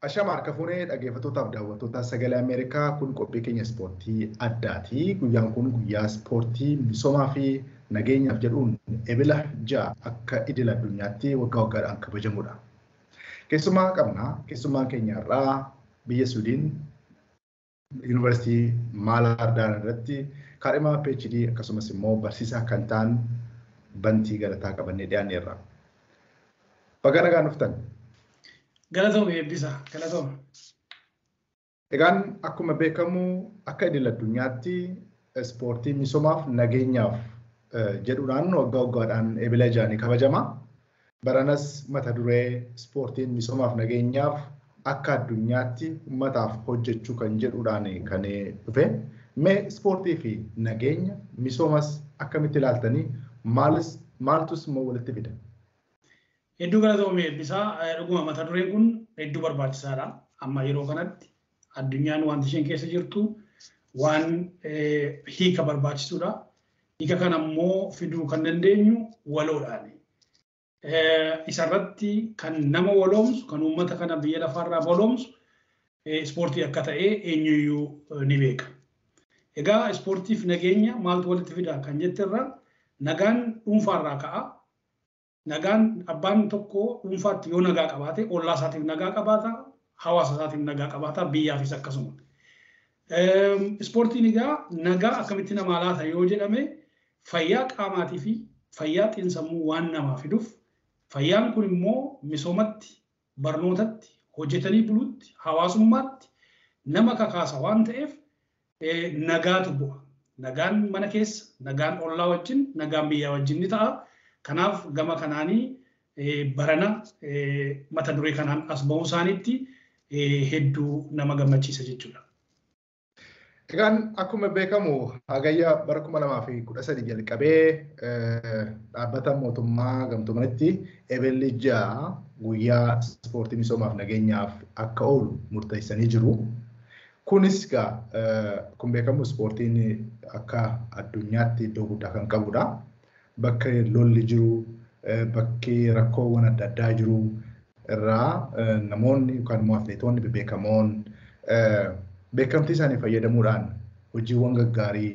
Ashama harka fuunee dhaggeeffattootaaf daawwattoota sagalee Ameerikaa kun qophii keenya ispoortii addaati. Guyyaan kun guyyaa ispoortii misoomaa fi nageenyaaf jedhuun ebila 6 akka idil addunyaatti waggaa waggaadhaan kabajamudha. Keessumaa qabna. Keessumaan keenya irraa biyya Suudiin Yuunivarsiitii Maalaardaan irratti kaadhimaa PhD akkasumas immoo barsiisaa kan ta'an Bantii Galataa qabannee dhiyaanneerra. Baga nagaan dhuftan. Galatoom eebbisa, galatoom. Egaan akkuma beekamu akka idil addunyaatti ispoortii misoomaaf nageenyaaf jedhuudhaan waggaa waggaadhaan ebila 6 kabajama. Baranas mata duree ispoortiin misoomaaf nageenyaaf akka addunyaatti uummataaf hojjechuu kan jedhuudhaan kan dhufe. Mee ispoortii fi nageenya misoomas akkamitti ilaaltanii maaltus immoo walitti fida? Hedduu galatoom eebbisaa dhuguma mata dureen kun hedduu barbaachisaadha. Amma yeroo kanatti addunyaan wanti isheen keessa jirtu waan hiika barbaachisuudha. Hiika kana immoo fiduu kan dandeenyu waloodhaan. Isarratti kan nama waloomsu, kan uummata kana biyya lafaarraa waloomsu ispoortii akka ta'e eenyuyyuu ni beeka. Egaa ispoortiif nageenya maaltu walitti fida kan jettirra nagaan dhuunfaarraa ka'a. Nagaan abbaan tokko dhuunfaatti yoo nagaa qabaate ollaa isaatiif nagaa qabaata, hawaasa isaatiif nagaa qabaata, biyyaafis akkasuma. Ispoortiin egaa nagaa akkamitti namaa laata yoo jedhame fayyaa qaamaatii fi fayyaa xiinsammuu waan namaa fiduuf fayyaan kun immoo misoomatti, barnootatti, hojjetanii buluutti, hawaasummaatti nama kakaasa waan ta'eef nagaatu bu'a. Nagaan mana keessa, nagaan ollaa wajjin, nagaan biyyaa wajjin ni ta'a. Kanaaf gama kanaanii barana mata duree kanaan as ba'uu isaaniitti hedduu nama gammachiisa jechuudha. Egaan akkuma beekamu hagayya bara 2013 jalqabee dhaabbata mootummaa gamtoomanitti ebilli 6 guyyaa ispoortii misoomaaf nageenyaaf akka oolu murteessanii jiru. Kunis akkuma beekamu ispoortiin akka addunyaatti iddoo guddaa kan qabudha. Bakka lolli jiru, bakki rakkoowwan adda addaa jiru irraa namoonni yookaan immoo atileetonni beekamoon beekamtii isaanii fayyadamuudhaan hojiiwwan gaggaarii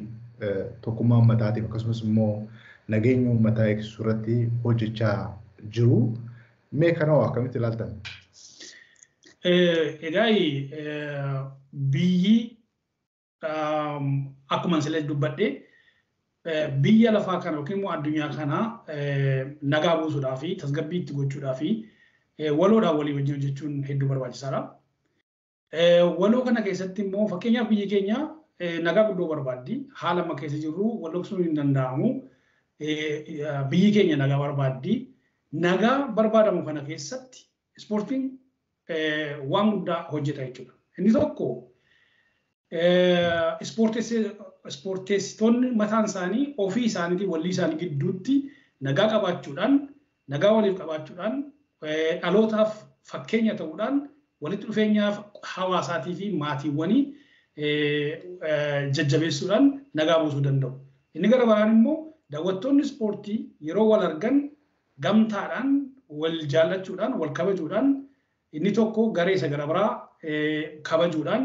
tokkummaa uummataatiif akkasumas immoo nageenya uummataa eegsisuu irratti hojjechaa jiru. Mee kana akkamitti ilaaltan? Egaa biyyi akkuma silee dubbadhee biyya lafaa kana yookiin immoo addunyaa kana nagaa buusuudhaa fi tasgabbii itti gochuudhaa fi waloodhaan walii wajjin hojjechuun hedduu barbaachisaadha. Waloo kana keessatti immoo fakkeenyaaf biyyi keenya nagaa guddoo barbaaddi. Haala amma keessa jirru walloqsuun hin danda'amu. Biyyi keenya nagaa barbaaddi. Nagaa barbaadamu kana keessatti ispoortiin waan guddaa hojjeta jechuudha. Inni tokko ispoorteessitoonni mataan isaanii ofii isaaniitiin walii isaanii gidduutti nagaa qabaachuudhaan, nagaa waliif qabaachuudhaan, dhalootaaf fakkeenya ta'uudhaan walitti dhufeenyaaf hawaasaatii fi maatiiwwanii jajjabeessuudhaan nagaa buusuu danda'u. Inni gara biraan immoo daawwattoonni ispoortii yeroo wal argan gamtaadhaan wal jaallachuudhaan, wal kabajuudhaan inni tokko garee isa gara biraa kabajuudhaan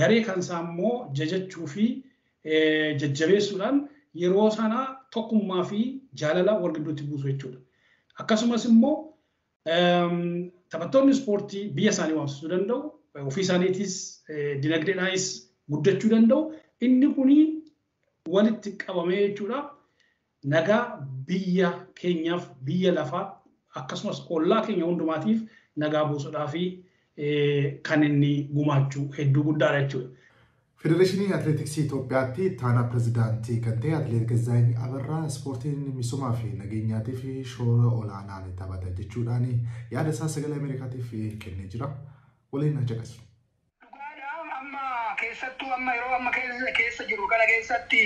garee kan isaa immoo jajachuu fi jajjabeessuudhaan yeroo sana tokkummaa fi jaalala wal gidduutti buusu jechuudha. Akkasumas immoo taphattoonni ispoortii biyya isaanii waamsisuu danda'u, ofii isaaniitis dinagdeedhaanis guddachuu danda'u. Inni kuni walitti qabamee jechuudha. Nagaa biyya keenyaaf, biyya lafaa akkasumas ollaa keenya hundumaatiif nagaa buusuudhaa fi kan inni gumaachuu hedduu guddaadha jechuudha. Federeeshinii Atileetiksii Itoophiyaatti taanaa pirezidaantii kan ta'e Atileet Gazzaany Abarraa ispoortiin misoomaa fi nageenyaatiif shoora olaanaa ni taphata jechuudhaan yaada isaa sagalee Ameerikaatiif kennee jira. Waliin na caqasu. Dhugaadhaan amma keessattuu amma yeroo amma keessa jiru kana keessatti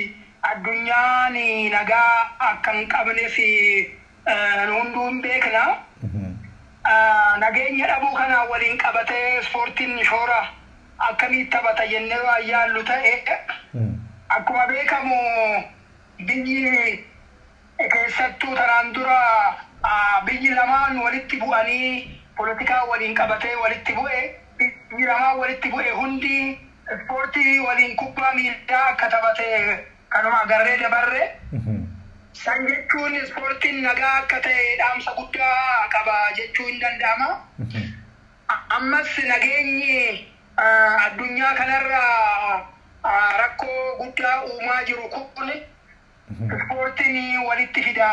addunyaan nagaa akka hin qabnee fi hunduun beekna. Nageenya dhabuu kana waliin qabatee ispoortiin shoora akkamitti taphata jennee waa yaallu ta'e akkuma beekamu biyyi keessattuu tanaan dura biyyi lamaan walitti bu'anii politikaa waliin qabatee walitti bu'e walitti bu'e hundi ispoortii waliin kubbaa miilaa akka taphate kanuma agarree dabarre. San jechuun ispoortiin nagaa akka ta'e dhaamsa guddaa qaba jechuu hin danda'ama. Ammas nageenyi addunyaa kanarra rakkoo guddaa uumaa jiru kun ispoortiin walitti fida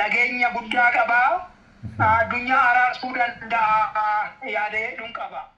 nageenya guddaa qaba. Addunyaa araarsuu danda'a yaada hedduun qaba.